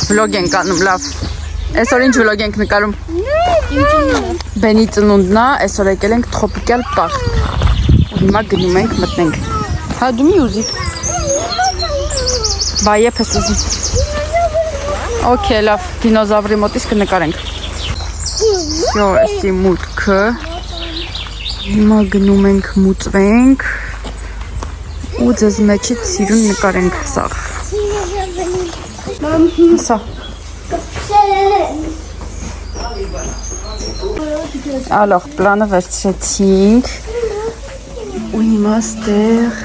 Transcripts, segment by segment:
Vlog ենք անում, լավ։ Այսօր ինչ vlog ենք նկարում։ Բենի ծնունդն է, այսօր եկել ենք տրոպիկալ պարկ։ Հիմա գնում ենք մտնենք։ Հա դու մի ուզի։ Բայ է պես ուզի։ Okay, լավ, դինոզավրի մոտից կնկարենք։ Всё, էսի մուտքը։ Հիմա գնում ենք մուծվենք։ Ու ձեզ մեջից սիրուն նկարենք սաղ։ Սա։ Alors, plանը վերցրեցինք։ Ու հիմա ստեղ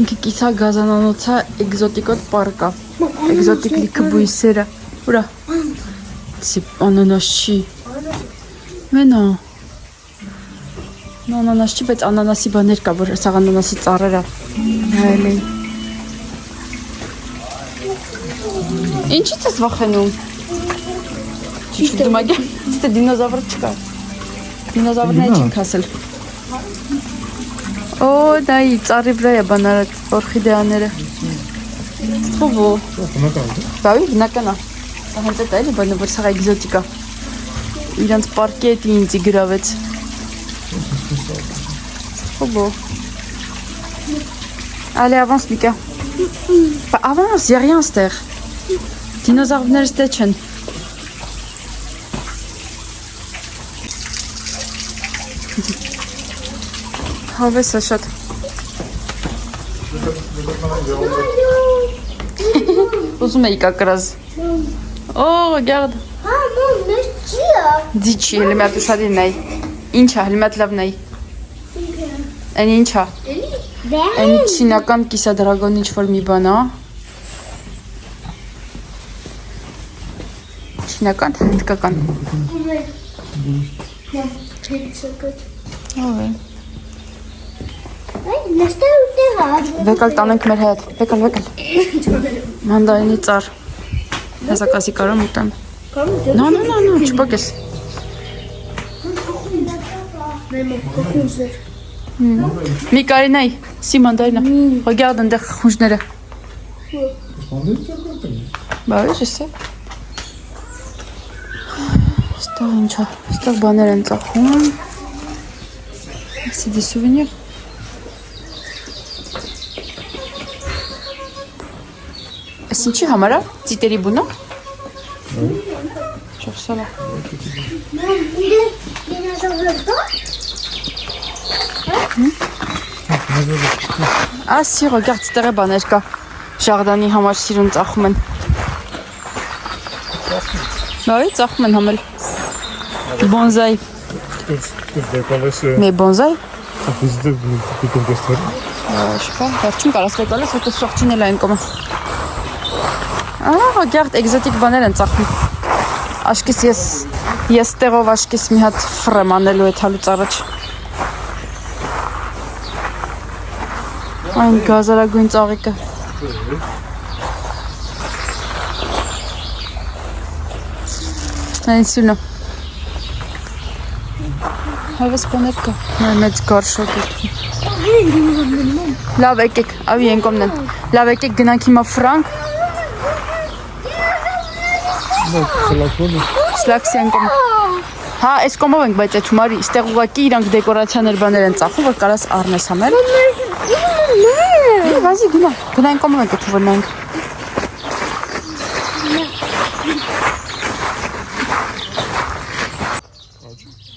ինքը կիսա գազանանոցա էկզոտիկոտ պարկա։ Էկզոտիկ լիքը բույսերը։ Ուրա։ Անանաս չի։ Մենա։ Անանաս չի, բայց անանասի բաներ կա, որ սաղ անանասի ծառերը հայել են։ Ինչից ես վախենում։ Ճիշտ դիմագ է, ստե դինոզավր չկա։ Դինոզավրները չենք հասել։ Օ, դայի, ծառի վրա է բանարած օրխիդեաները։ Ստվո։ Բավի, բնական է։ Հենց էտ այլի բանը, որ սաղ էկզոտիկա։ Իրանց պարկի էտի ինձի գրավեց։ Ստվո։ Allez, avance, Lucas. Avance, y a rien, Stère. Dinosaures stitchen. Havais ça shot. Uzun meyka kraz. Oh, regarde. Ah non, mais tu Dici, le met à toucher ney. Incha, le met lav ney. En incha. En չինական կիսադրագոն ինչ-որ մի բան է։ Չինական, հնդկական։ Վեկալ տանենք մեր հետ, վեկալ։ Մանդարինի ծար։ Հեսակասի կարամ ուտեմ։ No, չպակես։ Մի կարինայ, սի մանդարինա, հոգյاد ընդեղ խունջները։ Բավի, ժեսե։ Ստեղ ինչա, ստեղ բաներ են ծախում։ Սի դի սուվենիր։ Ես ինչի համար է, ծիտերի բունա։ Չով սալա։ Ասի, regarde, ստեղ է բաներ կա, ժաղդանի համար սիրուն ծախում են։ Բավի, ծախում են համել։ Բոնզայ։ Մե բոնզայ։ Շպա, վերջում կարաս վեկալես, հետո սողջին էլ այն կոմը։ Regarde, էկզոտիկ բաներ են ծախում։ Աշկիս ես տեղով աշկիս մի հատ ֆրեմ անելու էտ հալուց առաջ։ Այն գազարագույն ծաղիկը։ Այն սյունը։ Հավես բաներ կա։ Մեծ գարշոտ է։ Լավ եկեք, ավի են կոմնեն։ Լավ եկեք գնանք հիմա ֆրանկ։ Սլաքսի են կոմ։ Հա, այս կոմով ենք, բայց այդ հումարի, ստեղ ուղակի իրանք դեկորացիաներ բաներ են ծախում, որ կարաս առնես համել։ Վազի գնա, գնային կոմով ենք էթու վնայինք։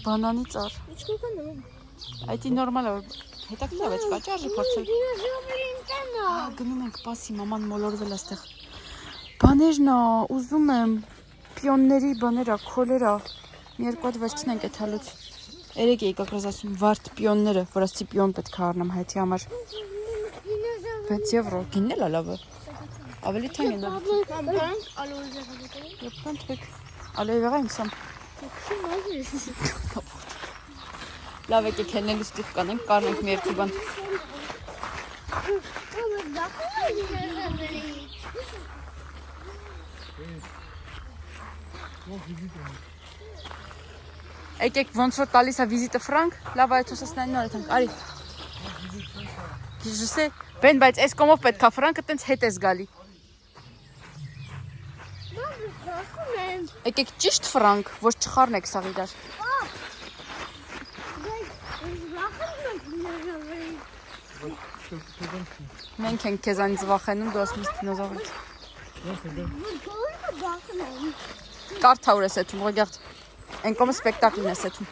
Բանանի ծար։ Այդի նորմալ է, հետաքրքիր է, բայց կաճ արժի փորձել։ Գնում ենք պասի, մաման մոլորվել աստեղ։ Բաներն է, ուզում եմ, պիոնների բաներ է, քոլեր է, մի երկու հատ վերցնենք էդ հալուց։ Երեկ էի կակրազ ասում վարդ պիոնները, որ ասցի պիոն պետք է առնեմ հայտի համար։ 6 եվրո, գինն էլ լավ է։ Ավելի թանկ են դարձել։ Կանք ալոյվերը։ Եփան թեք։ Ալոյվերը ինքսամ։ Լավ եկեք հենելու ստիղ կանենք, կարնենք մի երկու բան։ Եկեք ոնց որ տալիս է վիզիտը ֆրանկ, լավ այդ ուսասնային նոր ենք, արի։ Ես sais, բեն, բայց այս կոմով պետք է ֆրանկը տենց հետ ես գալի։ Եկեք ճիշտ ֆրանկ, ոչ չխառնեք սաղ իրար։ Մենք ենք քեզանից վախենում, դու ասում ես դինոզավրից։ Կարթ ուր ես էթում, regarde։ Այն կողմը սպեկտակլն ես էթում։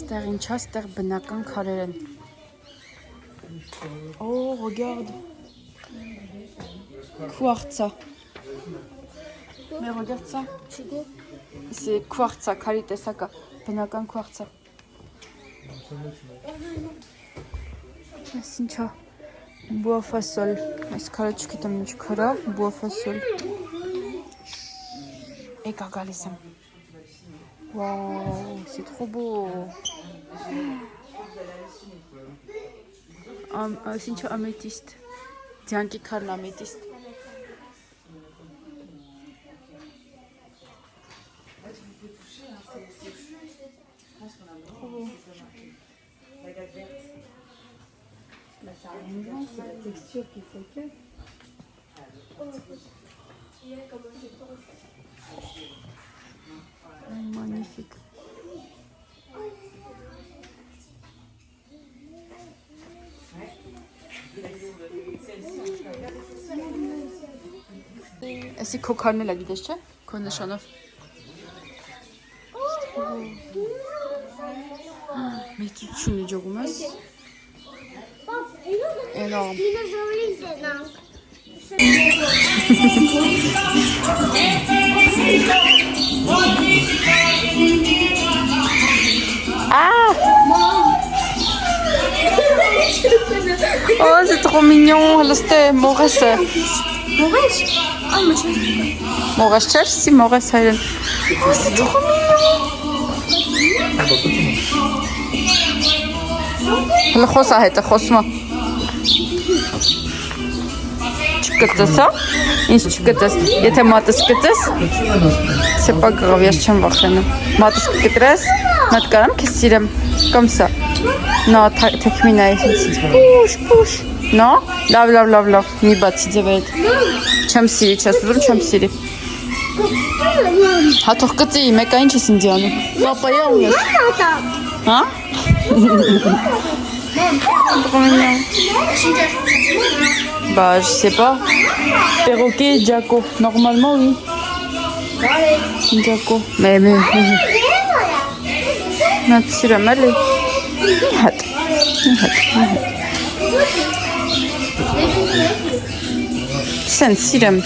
Ստեղ ինչա, ստեղ բնական քարեր են։ Oh, regarde. Quartza. Mais regarde ça. C'est quartza, քարի տեսակա, բնական quartza։ Այս ինչա։ Bois-fasol. Այս քարը չգիտեմ ինչ քար է, bois-fasol։ Եկա գալիս եմ։ Waouh, c'est trop beau. C'est une améthyste. C'est un qui crâne améthyste. C'est la texture qui fait que. Magnifique. Էսի քո քարն էլ է գիտես չէ, քո նշանով։ Մեծություն է ջողում ես։ Էնորմ։ Oh, c'est trop mignon. Là, c'était Morès. Morès? Ah, mais c'est... Morès Chelsea, Morès Hayden. Oh, c'est trop mignon. Le خوصة هيدا خوصمة. Չկտես, հա? Ինչ չկտես։ Եթե մատս կտես, c'est pas grave, ես չեմ վախենում։ Մատս կտրես, մատ կարամ քեզ սիրեմ, comme ça։ No, թեքմին այ push։ No? Լավ, մի բացի ձևեր։ Չեմ սիրի, չես ուզում, չեմ սիրի։ Հաթող կծի, մեկա ինչ ես ինձ անում։ Պապայա ունես։ Հա? Bah, je sais pas. Perroquet, Jaco. Normalement, oui. Jaco. Mais. Naturellement. Sen sirem.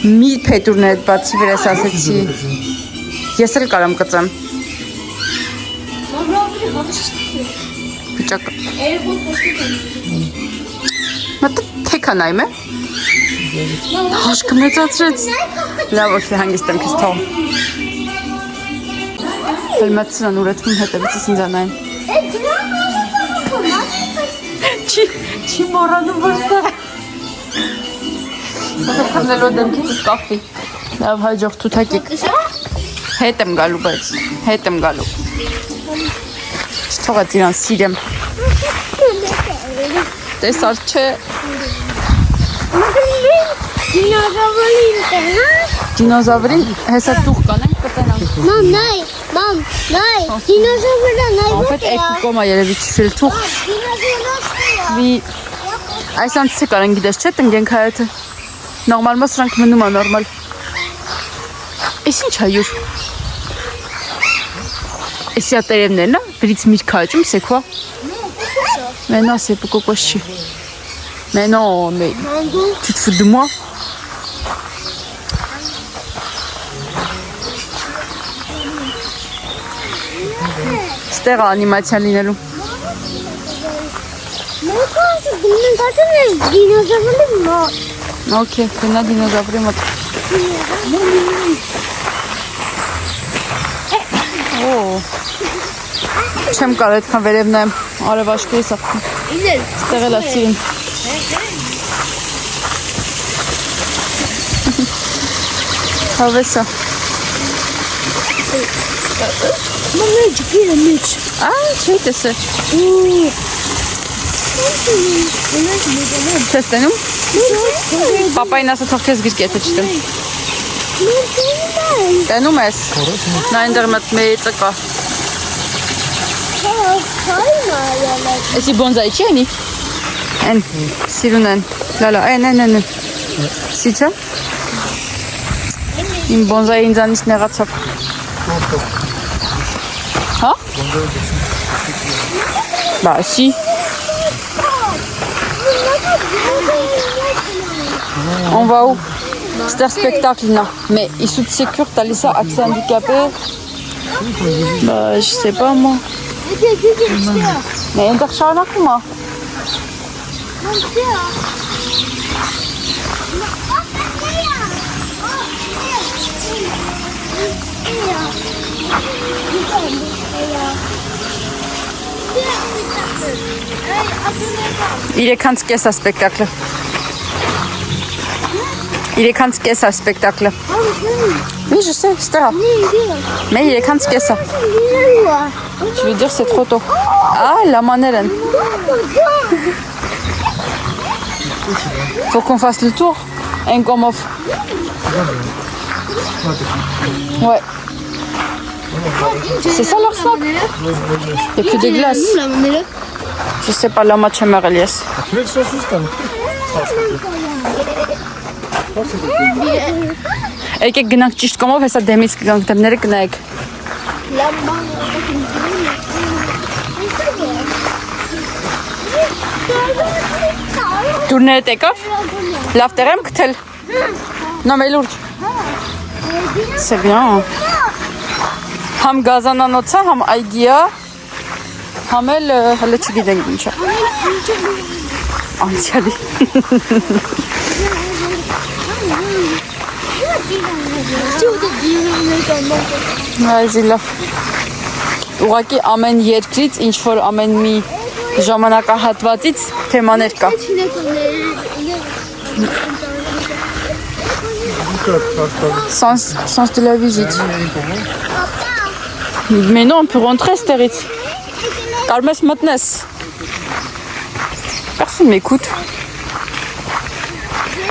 1000 փետուրն այդ բացի վրաս ասեցի։ Ես էլ կարամ կծեմ։ Վիճակ։ Մտա թեքանայմ է։ Հաշկը մեծացրեց։ Լավ, ոքի հանգիստ եմ քեզ թող։ Հելմացրան ուրեցում հետևից ինձ անային։ Չի մորանում ոստեղ։ Սակապանելով դեմքիցս կախվի։ Լավ հաջող թութակիկ։ Հետ եմ գալու, բայց հետ եմ գալու։ Չթողած իրան սիրեմ։ Տեսար չէ։ Դինոզավրին հեսա տուղ կանենք կտենանք։ Մամ, նայ, դինոզավրը նայ En fait, ek կոմա երևի չուշել տուղ։ Այս անցը կարեն գիտես չէ, տնգենք հայեթը։ Նորմալմա սրանք մնում է նորմալ։ Ես ինչ հայյուր։ Էսի ատերևներն է, վրից միրք հաճում, c'est quoi? Mais non, c'est pour cocochi. Mais non, mais tu te fous de moi? C'était l'animation լինելու։ Ok, գնա դինոզավրի մոտ։ Չեմ կարող այդքան վերև նայեմ, արևաշխույս աղթում։ Ստեղ էլ է սիրում։ Հավես է։ Մամա ջգիրը մեջ։ Չի տեսել։ Չես տենում։ Պապային ասա թող քեզ գրկի, եթե չտեմ։ Տենում ես։ Նա այնտեղ մեծը կա։ Էսի բոնզայի չի անի։ Են, սիրուն են։ Լալա, են։ Սիչա։ Իմ բոնզայի ինձանից նեղացավ։ Հա? Բա, սի։ On va où? C'était un spectacle, non. Mais ils sont sécures, t'as laissé accès handicapé. Bah, je sais pas moi. Mais il y a un comment? Il est quand qu'est-ce spectacle? Il est quand qu'est-ce spectacle? Oui, je sais, c'est là. Mais il est quand qu'est-ce? Je veux dire, c'est trop tôt. Ah, la manelle. Faut qu'on fasse le tour. Un comme off. Ouais. C'est ça leur snack? Il n'y a que des glaces. Je sais pas, la match à Elias. Tu veux que ce soit juste Եկեք գնանք ճիշտ կողմով, հեսա դեմից կգանք, դեմները գնայեք։ Դուրներդ եկավ։ Լավ տեղ եմ գտել։ Non mais lourd. C'est bien. Համ գազանանոցա, համ այգիա, համ էլ հələ չգիտենք ինչա։ Անցյալի։ Այզի լավ։ Ուղղակի ամեն երկրից, ինչ որ ամեն մի ժամանակահատվածից թեմաներ կա։ Sens de la visite. Mais non, on peut rentrer ստեղից։ Կարող ես մտնես։ Personne m'écoute.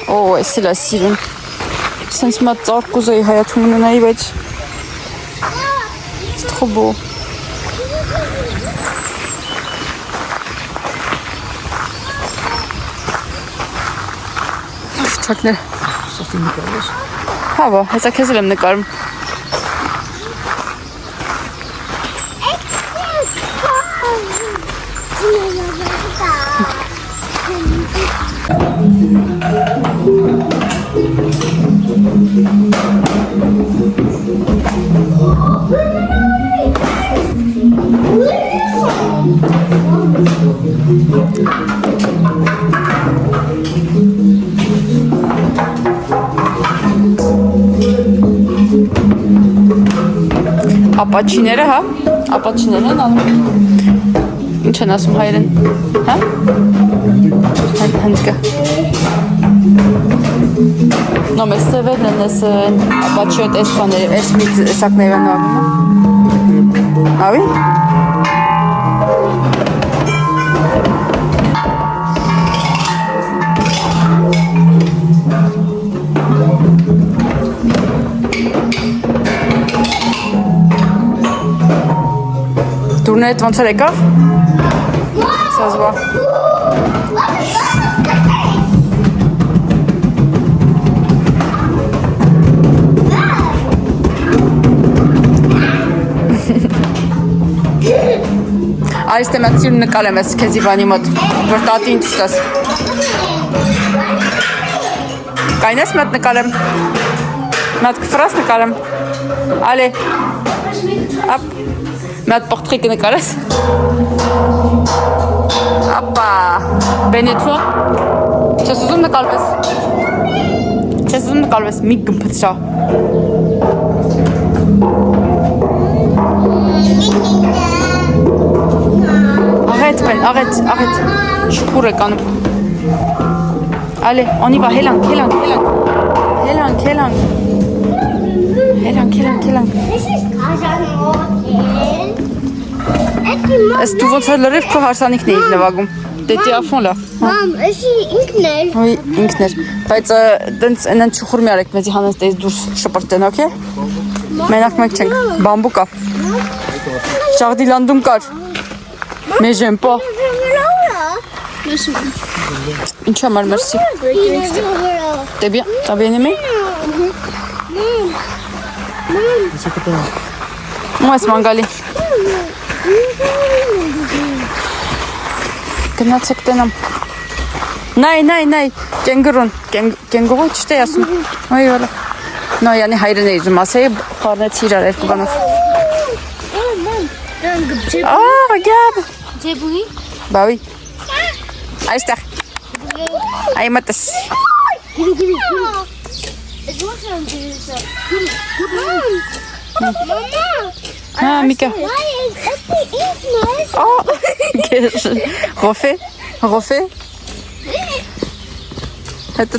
Oh ouais, c'est la sirène. Sense ma tsar կուզեի հայացում ունենայի, բայց c'est trop beau. Չակներ։ Հա, բա, հեսա քեզ եմ նկարում։ Ապաչիները, հա? Ապաչիներն են անում։ Ինչ են ասում հայերեն, հա? Հնդկա։ No, mais c'est vrai, c'est ապաչիոտ էս բաները, էս մի սակներն անում։ Ah oui? Tournette, ոնց էր եկավ? Ça se voit. Այս թեմատիկը նկարեմ ես քեզի բանի մոտ, որ տատին ցտես։ Կայնես մոտ նկարեմ։ Մոտ կֆրաս նկարեմ։ Allez. Hop. Մոտ portrait նկարես։ Hoppa. Benetwa։ Չես ուզում նկարվես։ Չես ուզում նկարվես, մի գմփծա։ Arrête. Je cours quand même. Allez, on y va. Hélang. Est-ce que tu veux faire le rêve pour Harsanik n'est pas T'étais à fond là. Մամ, էսի ինքն էր։ Oui, ինքն էր։ Բայց դենց այնեն չուխուր մի արեք մեզի հանած դες դուրս շպրտեն, օքեյ։ Մենակ մենք չենք, բամբու կա։ Շաղդի լանդում կար։ Մեժեմ պա։ Ինչ համար մերսի։ T'es bien? T'as bien aimé? Moi, c'est Mangali. Գնացեք տենամ։ Նայ, կենգուրուն, կենգուրու չտե ասում։ Ոյ վալա։ Նո, յանի հայրն է իզում ասեի, խառնեցի իրար երկու բանով։ Regarde. Ձեբուի։ Bah oui. Այստեղ։ Այ մտես։ Գիրի։ It's what I'm doing. Mama. Հա, Միկա։ Why is it eating? Oh, refais. Это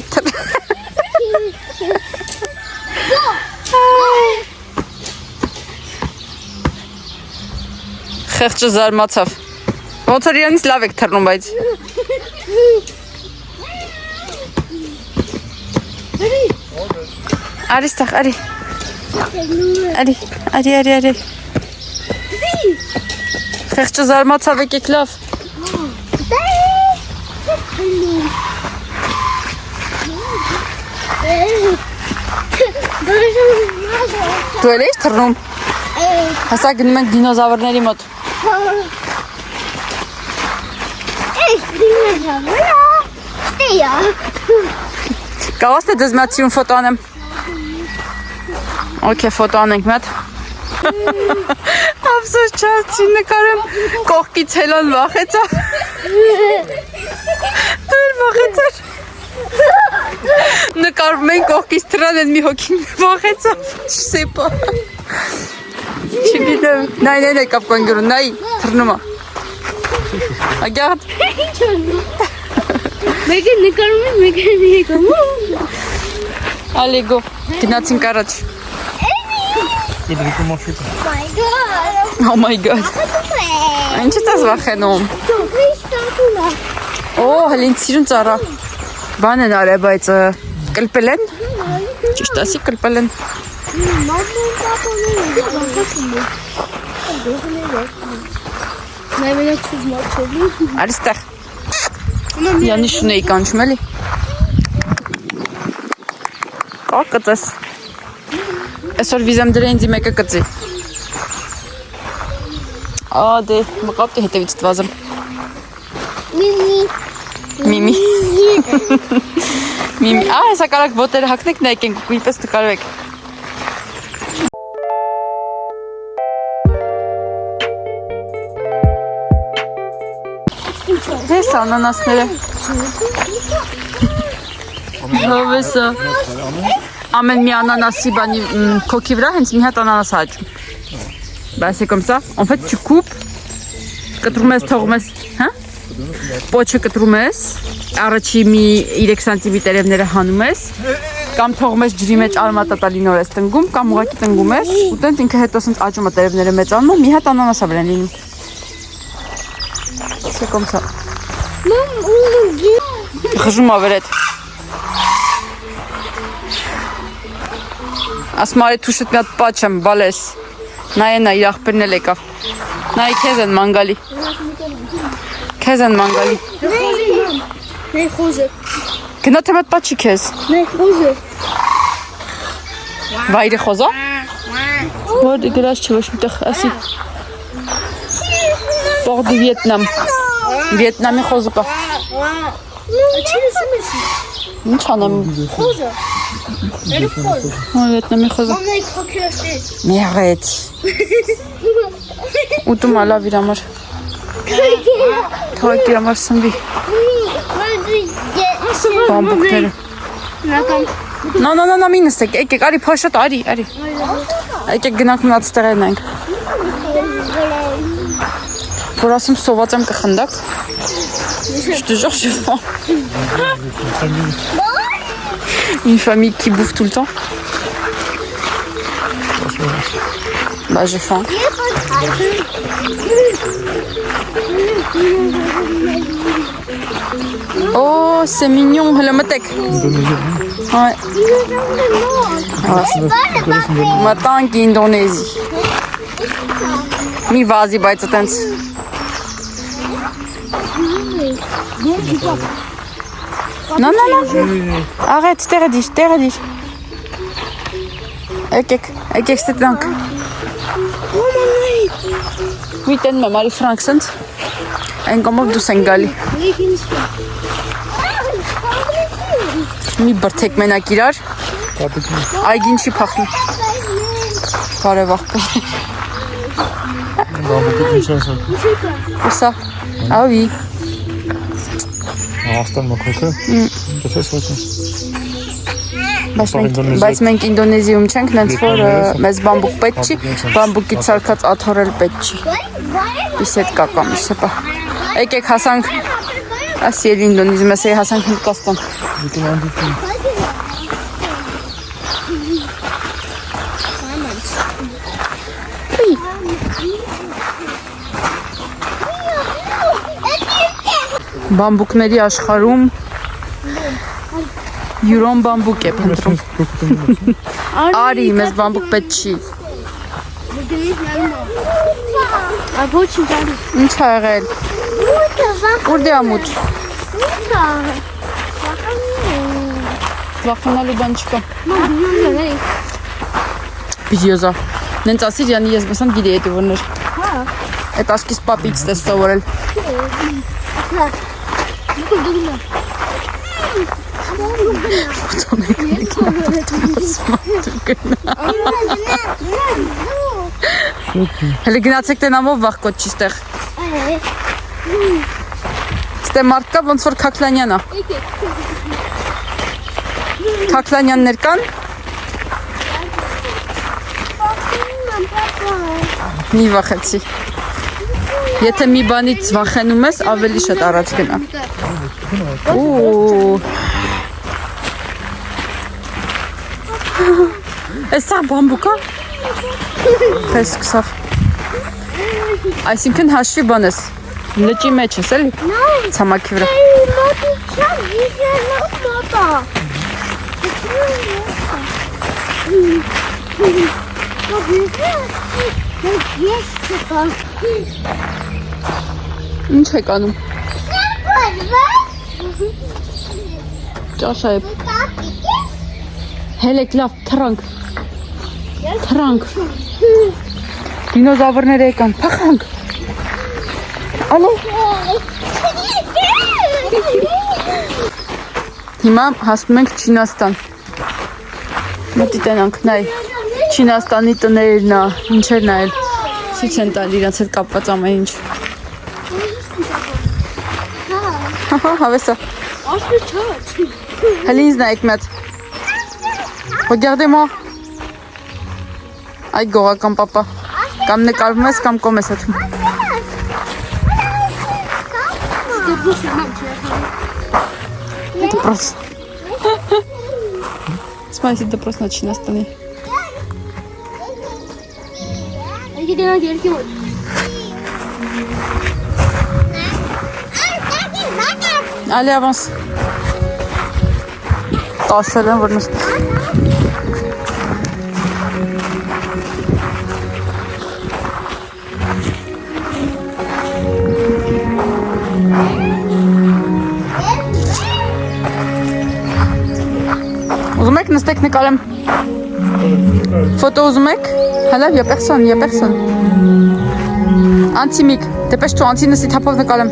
Խեղճը զարմացավ։ Ոնց որ իրանից լավ եք թռնում, բայց Արի ստեղ, արի։ Խեղճը զարմացավ եկեք լավ։ Դու էլ ես թռնում։ Հասա գնում ենք դինոզավրների մոտ։ Կարող է դες մատիուն ֆոտո անեմ։ Okay, ֆոտո անենք մատ։ Ափսոս չացի նկարեմ կողքից հելան վախեցա։ Դու էլ վախեցար։ Նկարում են կողքից թռան են մի հոգին վախեցա։ Չսեպա։ Չգիտեմ։ Նայ կապ կանգրուն, նայ թռնում է։ Regarde. Մեկը նկարում է, մեկը եկում։ Allez go. Գնացինք առաջ։ Oh my god. Ինչ ես վախենում։ Օ, հենց սիրուն ծառա։ Բան են արել, բայց կլպել են։ Ճիշտ ասի կլպել են։ Արստեղ։ Յանի շունեի կանչում էլի։ Կակծես։ Այսօր վիզեմ դրեինձի մեկը կծի։ Դե, մկապտի հետևից տվազım։ Միմի։ Հեսա կարակ ոտերը հակնեք նայք ենք, իպես տկարու եք։ Հես անանասները։ Հով էսա։ Ամեն մի անանասի բանի քոքի վրա հենց մի հատ անանաս հաճում։ Bah c'est comme ça. En fait tu coupes, կտրում ես թողում ես, հա? Պոչը կտրում ես, առաջի մի 3 սանտիմետր երևները հանում ես, կամ թողում ես ջրի մեջ արմատատալի նոր ես տնգում, կամ ուղղակի տնգում ես, ու տենց ինքը հետո սենց աճում է տերևները մեծանում, մի հատ անանասա վրա լինում։ C'est comme ça. Խժում ավերետ։ Ասում արի թուշըտ մի հատ պաչ եմ, բալես։ Նայ իր աղբերն էլ եկավ։ Նայ քեզ են մանգալի։ Նայ խոզը։ Գնա թե մատ պաչի քեզ։ Նայ խոզը։ Վայրի խոզա։ Որ գրած չի ոչ միտեղ ասի։ Port du Vietnam. Վիետնամի խոզը կա։ Ինչ անեմ։ Խոզը։ Վիետնամի խոզը։ Մամա քոքրաշտի։ Մի արեց։ Ուտում ալավ իր համար։ Թողեք իր համար սնվի։ Բամբուկները։ No, մի նստեք, եկեք, արի փաշատ, արի։ Եկեք գնանք մնաց տեղերն ենք։ Որ ասում սոված եմ կխնդակ։ Je te jure, j'ai faim. Une famille qui bouffe tout le temps. Bah j'ai faim. Oh, c'est mignon. Hele մտեք։ Հայ, մտանք Ինդոնեզի։ Մի վազի բայց այտենց։ Non, non, non. Arrête, տեղը դիր, տեղը դիր։ Եկեք ստե տանք։ Ուիտեն մեմ, արի ֆրանք սենց։ Այն կոմով դուս են գալի։ Մի բրթեք մենակ իրար։ Այգին չի փախնի։ Բարև աղբեր։ Ուսա, ավի։ Աստան մոքոքը։ Դեսես ոչինչ։ Բայց մենք Ինդոնեզիում չենք, նենց որ մեզ բամբուկ պետք չի, բամբուկից սարքած աթոռել պետք չի։ Պիսետ կակամ, շեպա։ Եկեք հասանք, ասի էլ Ինդոնեզիում, ասի հասանք Հնդկաստան։ Բամբուկների աշխարհում յուրոն բամբուկ է փնտրում։ Արի, մեզ բամբուկ պետք չի։ Ինչ ա եղել։ Ուր դե ամուտ։ Վախենալու բան չկա։ Բիզյոզա։ Նենց ասիր, յանի ես բասան գիտի էտի որներ։ Էտ աշկիս պապից տես սովորել։ Հələ գնացեք տենամով վաղկոտ չի ստեղ։ Ստե մարդ կա, ոնց որ Քաքլանյան ա։ Քաքլանյաններ կան։ Մի վախեցի։ Եթե մի բանից վախենում ես, ավելի շատ առաջ գնա։ Էս սա բամբուկ ա։ Պես սկսավ։ Այսինքն հաշվի բան ես։ Լճի մեջ ես, էլի։ Ցամաքի վրա։ Ինչ եք անում։ Ճաշայებ։ Հելեք լավ, թրանք։ Թրանք։ Դինոզավրները եկան, փախանք։ Ալո։ Հիմա հասնում ենք Չինաստան։ Մոտի տենանք, նայ։ Չինաստանի տներն ա, ինչեր նայել։ Ցույց են տալ իրանց հետ կապված ամեն ինչ։ Հավեսա։ Հələ ինձ նայեք մի հատ։ Regardez-moi։ Այ գողական պապա։ Կամ նկարվում ես, կամ կոմ ես հատում։ Դպրոս։ Смотрите, դպրոս на Չինաստանի։ Allez, avance. Taşlar ben vurmuş. Uzumek, nasıl teknik alem? Foto uzumek? Hala, y a personne, y a personne. Anti-mic. Dépêche-toi, anti, nasıl tapavnik alem?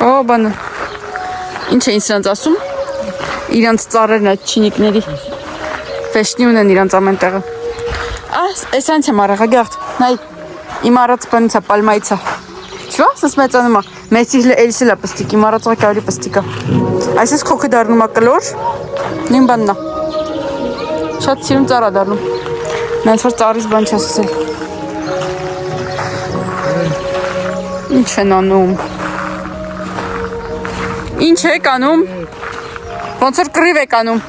Ո բանը։ Ինչ է ինձ ասում։ Իրանց ծառերն այդ չինիկների։ Ֆեշնի ունեն իրանց ամեն տեղը։ Էսանց եմ արաղ, գաղթ։ Նայ, իմ առած բանից է, պալմայից է։ Չո՞, սս մեծանում է։ Մեծի էլսի լա պստիկ, իմ առածը կավելի պստիկ է։ Այսես քոքը դառնում է կլոր, նույն բանն է։ Շատ սիրում ծառ է դառնում։ Նենց որ ծառից բան չես ասել։ Ինչ են անում։ Ինչ եք անում։ Ոնց որ կռիվ եք անում։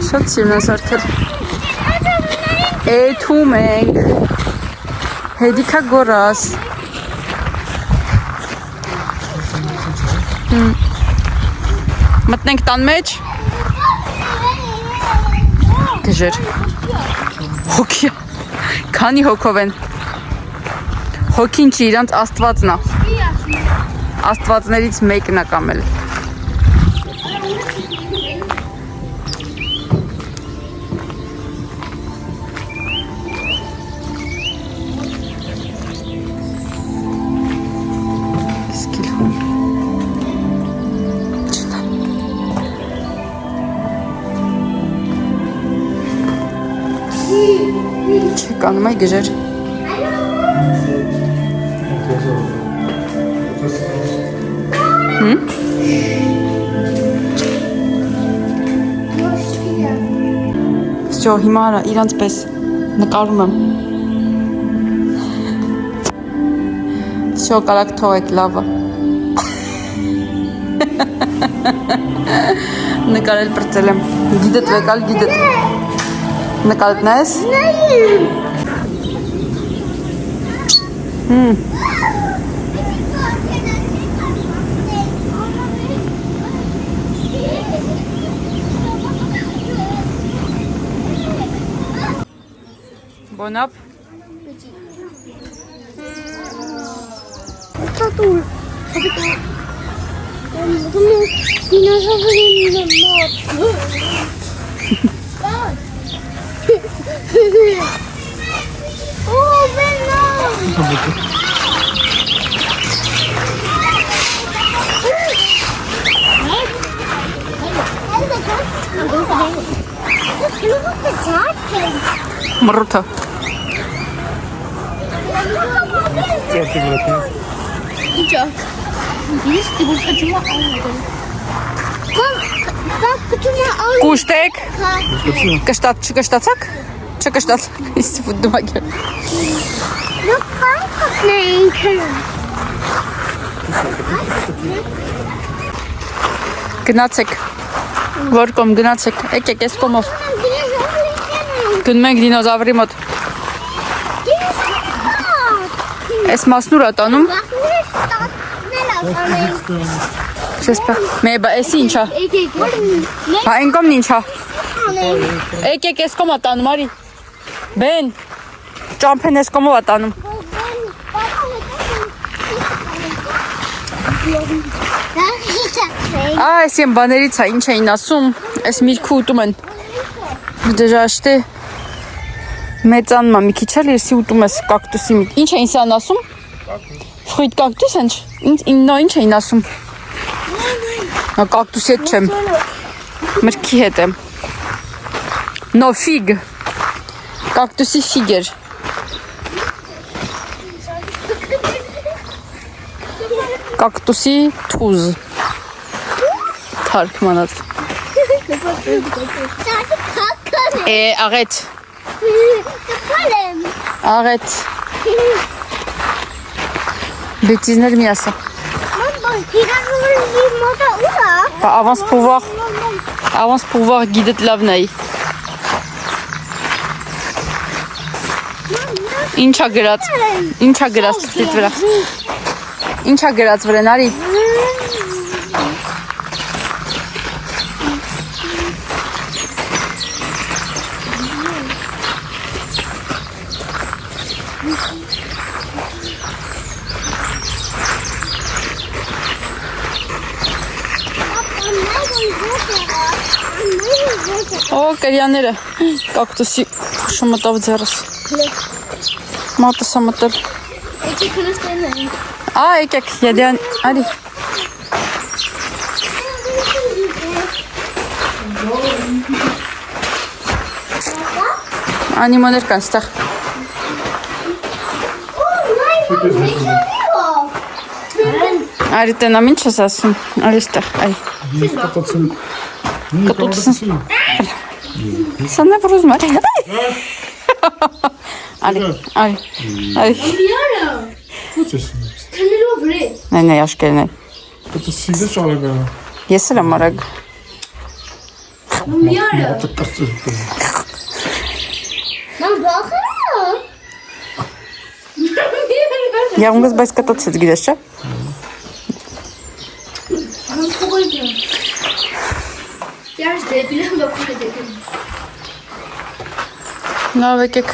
Շատ սիրուն է սարքել։ Էթում ենք։ Հետիքա գորաս։ Մտնենք տան մեջ։ Գժեր։ Հոգի։ Քանի հոգով են։ Հոգին չի, իրանց աստվածն է։ Աստվածներից մեկն է կամել։ Չեկանում է գժեր։ Всё, հիմա արա, իրանց պես նկարում եմ։ Всё, կարակ թողեք, լավը։ Նկարել պրծել եմ։ Գիդետ վեկալ, գիդետ։ Նկարտնես։ Բոնապ։ Tatul. Dinozaurii mor. Oh, Venom! Մռութը։ Ինչա։ Ես դուք хочу աուտո։ Как почему аուտո։ Կուշտեք։ Կշտաց, չկշտացաք։ Չկշտացաք։ Իսկ ֆուտբոլը։ Ну как նենք։ Գնացեք։ Որ կողմ գնացեք։ Եկեք այս կողմով։ Գնում ենք դինոզավրի մոտ։ Այս մասն ուր է տանում։ Չեսպա։ Մեբա էս ինչա։ Հա այն կողմն ինչա։ Եկեք այս կողմը տանում արի։ Բեն։ Ճամփեն այս կողմով է տանում։ Այս եմ բաներից է, ինչ էին ասում։ Այս միրգը ուտում են։ Դժաշտե մեծանում է մի քիչ էլ եսի ուտում ես կակտուսի մի։ Ինչ էին սան ասում։ Ֆրուտ կակտուս են։ Ինչ էին ասում։ Նա կակտուսի հետ չեմ։ Մրգի հետ եմ։ No fig։ Կակտուսի ֆիգ էր։ Կակտուսի թուզ։ Թարգմանած։ Arrête. Arrête. Bêtises mi asa. Avance pour voir guider de l'avenir. Ինչ ա գրած թղթիդ վրա։ Ինչ ա գրած վրան արի։ Օ, կերյաները, կակտուսի շմտով ձերս։ Մատս է մտել։ Եկեք հնստեն են։ Եկեք, յեդյան, արի։ Անիմոներ կան ստեղ։ Արի տենամ ինչ ես ասում, արի ստեղ, արի։ Կտուցին։ Սա նև ռուզում արի։ Allez, allez, allez. Miara. Footsjes. Turn it over it. Ne, yaş gelene. Dat is niet zo lekker. Yesene marag. Miara. Wat een kast is het. Lan bakın. Yalnız başka tatsız gidecek. Ben koyacağım. Yarış debilen bakın dedim. Ne bekek?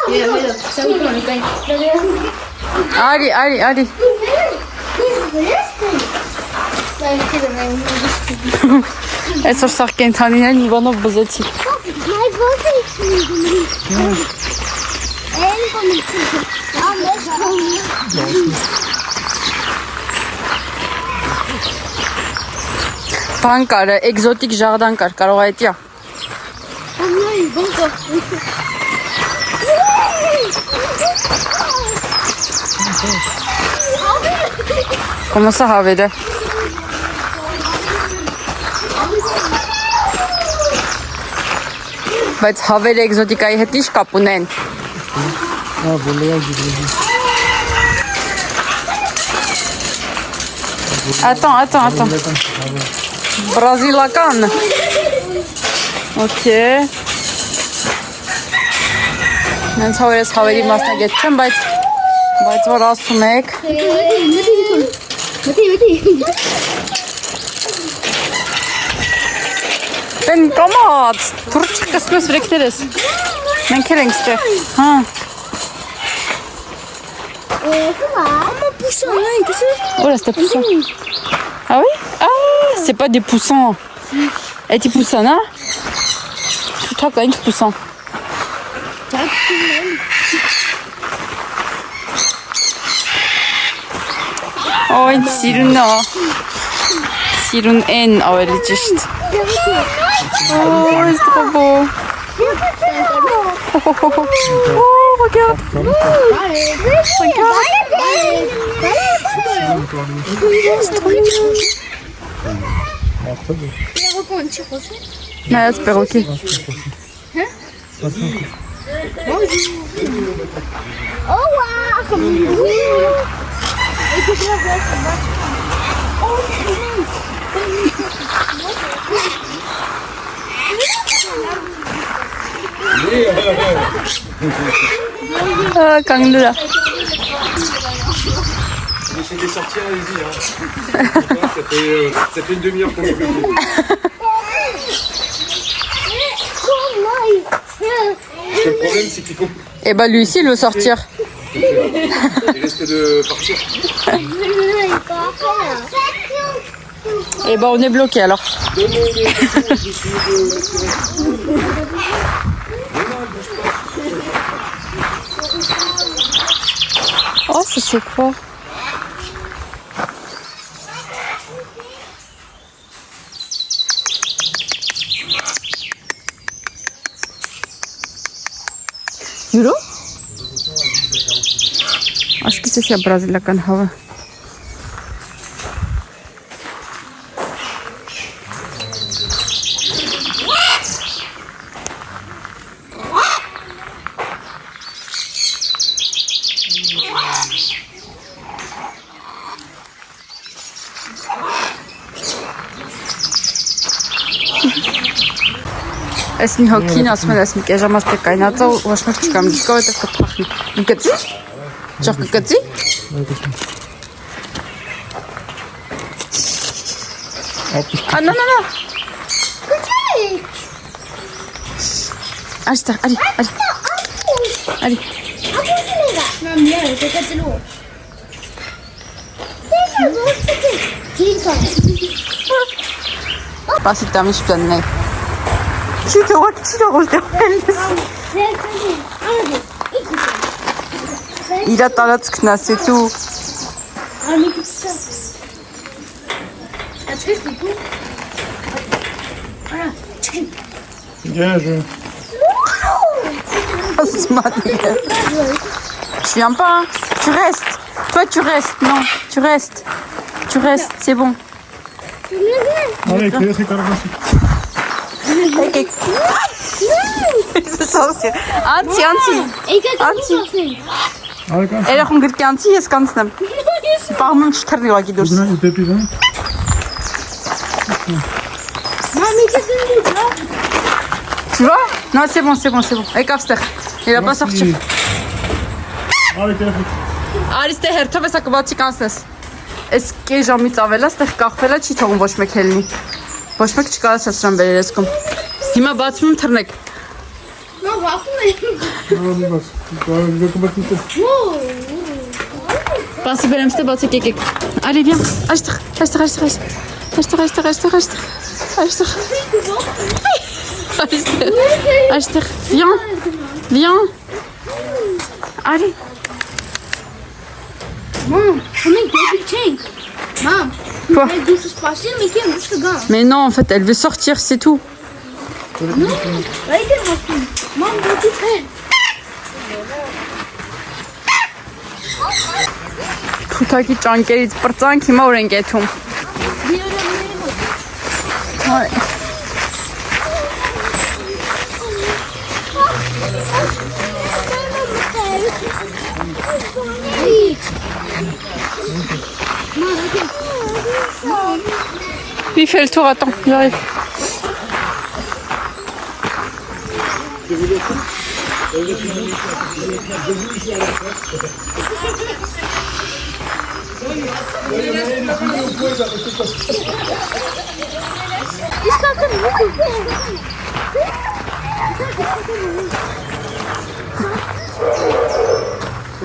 Mira, mira. Sen bir tane ben. Ali, Ali, Ali. Ben gidelim. Այսօր սաղ կենթանիներն Իվանով բզեցի։ My boyfriend. En komik. Բան կար, էկզոտիկ ժաղդան կար, կարող է այդյա։ Կոմոսա հավերը։ Բայց հավերը էկզոտիկայի հետ ինչ կապ ունեն։ Ja, volledig gidiyor. Attends. Բրազիլական։ Okay։ Նենց հավերես հավերի մասնագետ չեմ, բայց որ ասում եք։ Բեն կամած, թուրչիկ կսնես վրեքներես։ Մենք էլ ենք ստեղ։ Հա։ Ama poussant là, et qu'est-ce que Oh là, c'était poussant. Ah oui? Ah, c'est pas des poussants. Эти poussants, je trouve qu'il y a poussant. Ой, сильно. Сирун N, авеличишт. Ой, c'est trop beau. Oh, regarde. Да, с перуки. 강누라. C'est des sorties, allez-y. Hein. Ça fait une demi-heure qu'on est bloqué. Le problème, c'est qu'il faut. Et bah lui aussi, il veut sortir. Il risque de partir. Et bah on est bloqué alors. Oh, ça c'est quoi? Euro? Acho que esse é brasileiro hava. Այս մի հոգին ասում են, այս մի կեժամաս թե կայնած է ու ոչ մեկ չկամ, դիսկով է տեղ կպախնի։ Կգծի? Ճախ կգծի? Անա, նա, նա։ Այստեղ, արի, արի։ Արի։ Mam, miara, te cațelu. Պասի տամիշ պտանն է։ Չի թողոք, չի թողոք դեղնելիս։ Իրա տարածքն ասեցու։ Ja, je. Tu viens pas? Tu restes. Toi, tu restes. Non, tu restes. Tu restes, c'est bon. Allez, ik weet het niet. Եկեք։ Անցի։ Ալկան։ Երախուն գրկի անցի, ես կանցնեմ։ Պաղմում չթռնի ուղղակի դուրս։ Դու դեպի դու։ Մամի կգնի, բա։ Tu vois? Non, c'est bon. Եկավ ստեղ։ Երապա սաղ չի։ Արի տելեֆոն։ Արի ստեղ հերթով էսա կբացի կանցնես։ Այս կե ժամից ավել է, ստեղ կախվելա չի թողում ոչ մեկ հելնի։ Ոչ մեկ չկարաս ասրան բերել եսքում։ Հիմա բացում եմ թռնեք։ Նա վախում է։ Արի բաց։ Գոկոմատի։ Բացի բերեմ ստե բացեք եկեք։ Արի վյան, այստեղ։ Այստեղ, վյան, արի։ Մամ, մենք դեպի չենք։ Մամ, Quoi? մենք դուրս սպասել, մենք եմ դուրս կգան։ Mais non, en fait, elle veut sortir, c'est tout. Այդը մոքին։ Մամ, դեպի չեն։ Թութակի ճանկերից պրծանք, հիմա որ ենք եթում։ Այ, lui fait le tour, attends, j'arrive.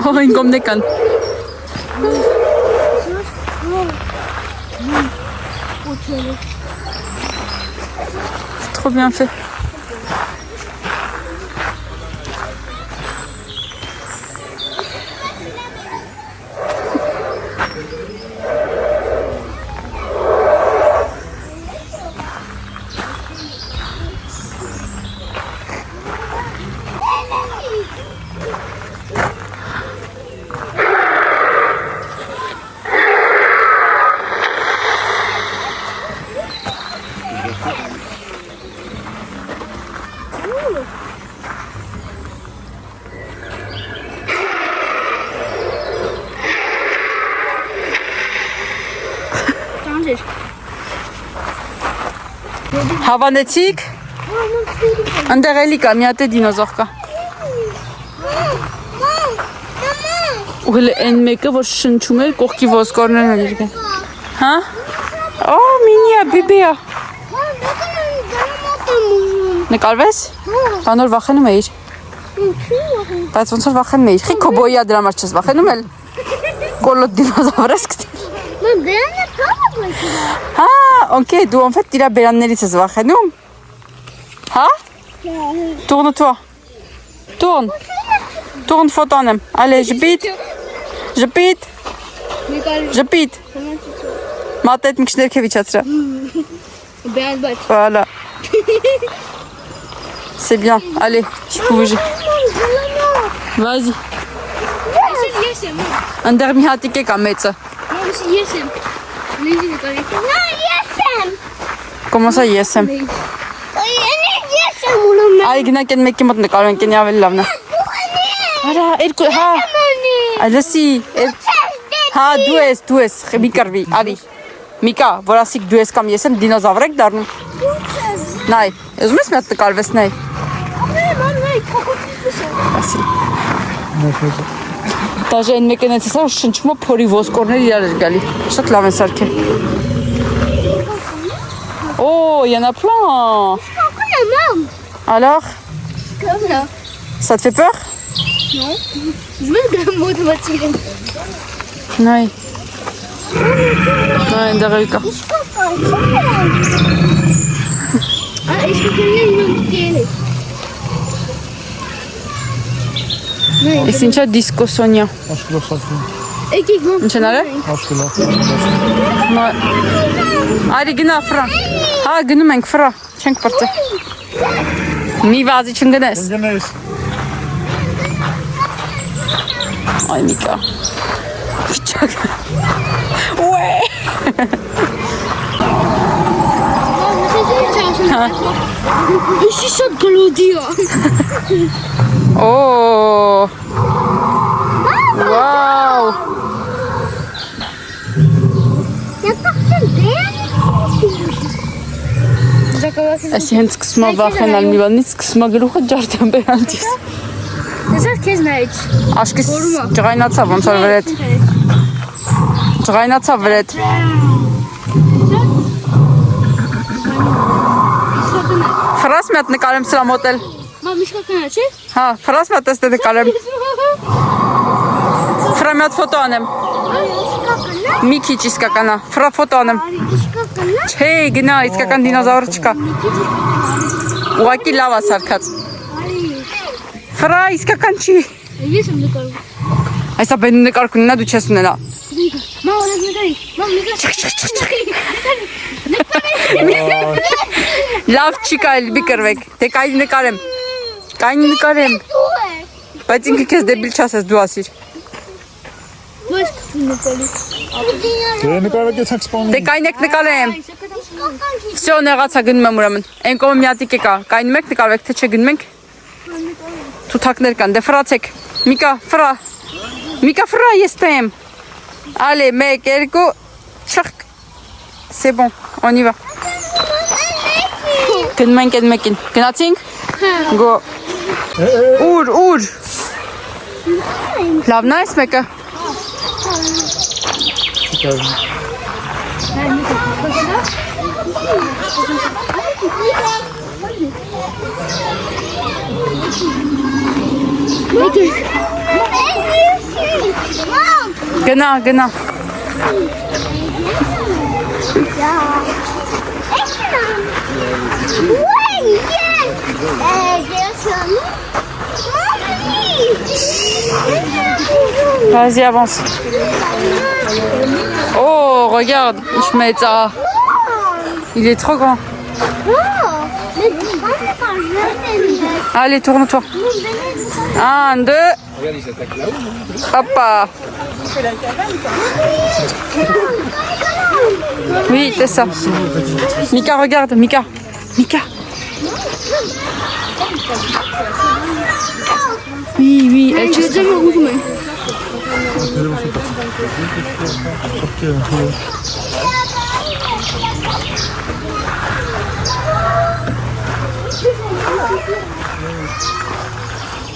Oh, une gomme des cannes. C'est trop bien fait. Հավանեցիք։ Այնտեղ էլի կա, մի հատ է դինոզոր կա։ Ու հələ այն մեկը, որ շնչում էր, կողքի ոսկորներն էր եկել։ Հա? Օ, մինիա, բիբիա։ Նկարվես։ Բանոր վախենում էիր։ Բայց ոնց որ վախենում էիր։ Խի քո բոյա դրա համար չես վախենում էլ։ Կոլոտ դինոզավր ես գտել։ Մամ, դրանն է կապը։ Հա, օքեյ, դու en fait իրա բերաններից ես վախենում։ Հա? Tourne-toi. Tourne ֆոտոն եմ։ Allez, ժպիտ։ Մատետ մի քիչ ներքև իջացրա։ Բան բաց։ Voilà. C'est bien. Allez, je peux bouger. Vas-y. Ես եմ։ Անդեր մի հատիկ է կա մեծը։ Մամ, ես եմ։ Լիզի նկարի։ Նա ես եմ։ Comment ça yes եմ։ Ես եմ ունում։ Այ գնանք այն մեկի մոտ նկարենք, այն ավելի լավն է։ Արա, երկու, հա։ Այլսի։ Հա, դու ես, մի կրվի, արի։ Միկա, որ ասիկ դու ես կամ ես եմ դինոզավր եք դառնում։ Նայ, ուզում ես մի հատ նկարվես նայ։ Ասի։ Դաժե այն մեկն էս է, շնչումը փորի ոսկորներ իրար էր գալի։ Շատ լավ են սարքել։ Oh, il y en a plein. Maman. Alors, Comme là. ça te fait peur? Non. Je veux le mot de voiture. Non. Non, d'accord. Ah, est-ce que quelqu'un est Ես ինչա դիսկո Սոնյա։ Աշկլով սակում։ Եկեք մամ։ Ինչ են արել։ Աշկլով։ Արի գնա ֆրա։ Հա, գնում ենք ֆրա։ Չենք պրծել։ Մի վազի չընկնես։ Ընկնես։ Այ Միկա։ Վիճակ։ Ուե։ Մամ, ես չասում Իշի շատ գլոդի է։ Oh. Wow. Այս հենց սկսում է վախենալ մի բանից, սկսում է գլուխը ջարդան բերանտիս։ Դեսար քեզ նայեց։ Աշկիս ջղայնացավ ոնց որ վրետ։ Ջղայնացավ վրետ։ Ֆրաս մի հատ նկարեմ սրա մոտել։ Մամ իշկական է, չէ։ Հա, ֆրաս մի հատ էստե նկարեմ։ Ֆրա մի հատ ֆոտո անեմ։ Մի քիչ իսկականա։ Ֆրա ֆոտո անեմ։ Չէ, գնա, իսկական դինոզավր չկա։ Ուղղակի լավ է սարքած։ Ֆրա իսկական չի։ Ես եմ նկարում։ Այսա բեն նկար կունենա դու չես ունենա։ Մամ օրես նկարի։ Մամ Լավ չի կարելի մի կրվեք։ Դե կային նկարեմ։ Կային նկարեմ։ Բայց ինքը քեզ դեբիլ չասես դու ասիր։ Ոչ նկարի։ Դե նկարակեց հակ սպանում։ Դե կայնեք նկարեմ։ Всё, նեղացա գնում եմ ուրեմն։ Այն կողմ մի հատիկ եկա։ Կայնում եք նկարվեք, թե չէ գնում ենք։ Թութակներ կան, դե ֆրացեք։ Միկա, ֆրա։ Միկա, ֆրա, ես տեմ։ Allez, 1, 2, chak. C'est bon, on y va. Gնում ենք այդ մեկին։ Գնացինք։ Գո։ Ուր։ Լավն է այս մեկը։ Գնա։ Vas-y, avance. Oh, regarde, je mets ça. Il est trop grand. Allez, tourne-toi. 1, 2. Regarde, il s'attaque là. Hoppa. Oui, c'est ça. Mika, regarde, Mika. Oui, elle Je vais déjà vous filmer.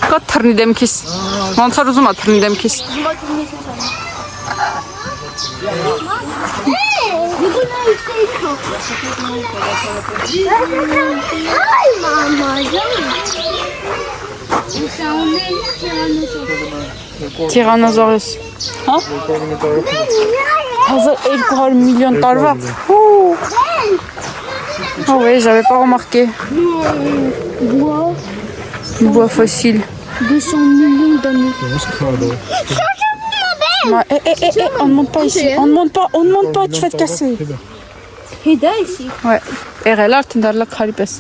Կա թռնի դեմքիս։ Ոնց որ ուզում է թռնի դեմքիս։ Ay, mama. Tyrannosaurus։ Հա։ 1200 millions տարվա։ Oh ouais, j'avais pas remarqué. Bois fossile. 200 millions d'années. On ne monte pas ici. On ne monte pas, tu vas te casser. Heda ici. Ouais. Եղել արդեն քարիպես։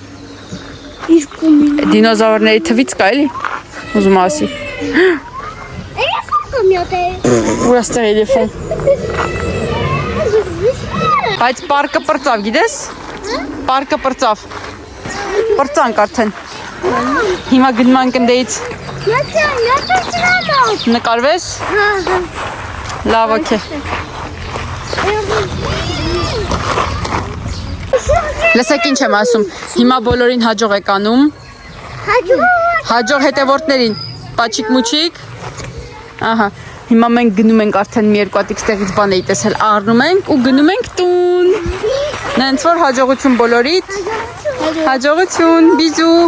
Իսկ ումին։ Դինոզավրների թվից կա էլի։ Ուզում ասի։ Où est-ce l'éléphant? Բայց պարկը պրծավ, գիտես? Պարկը պրծավ։ Պրծանք արդեն։ Հիմա գնում ենք ընդեից նկարվես։ Լավ, օքեյ։ Լսեք ինչ եմ ասում։ Հիմա բոլորին հաջող եք անում։ Հաջող հետևորդներին։ Պաչիկ մուչիկ։ Ահա։ Հիմա մենք գնում ենք արդեն մի երկու հատիկ ստեղից բան էի տեսել, առնում ենք ու գնում ենք տուն։ Նենց որ հաջողություն բոլորիդ։ Հաջողություն, բիզու։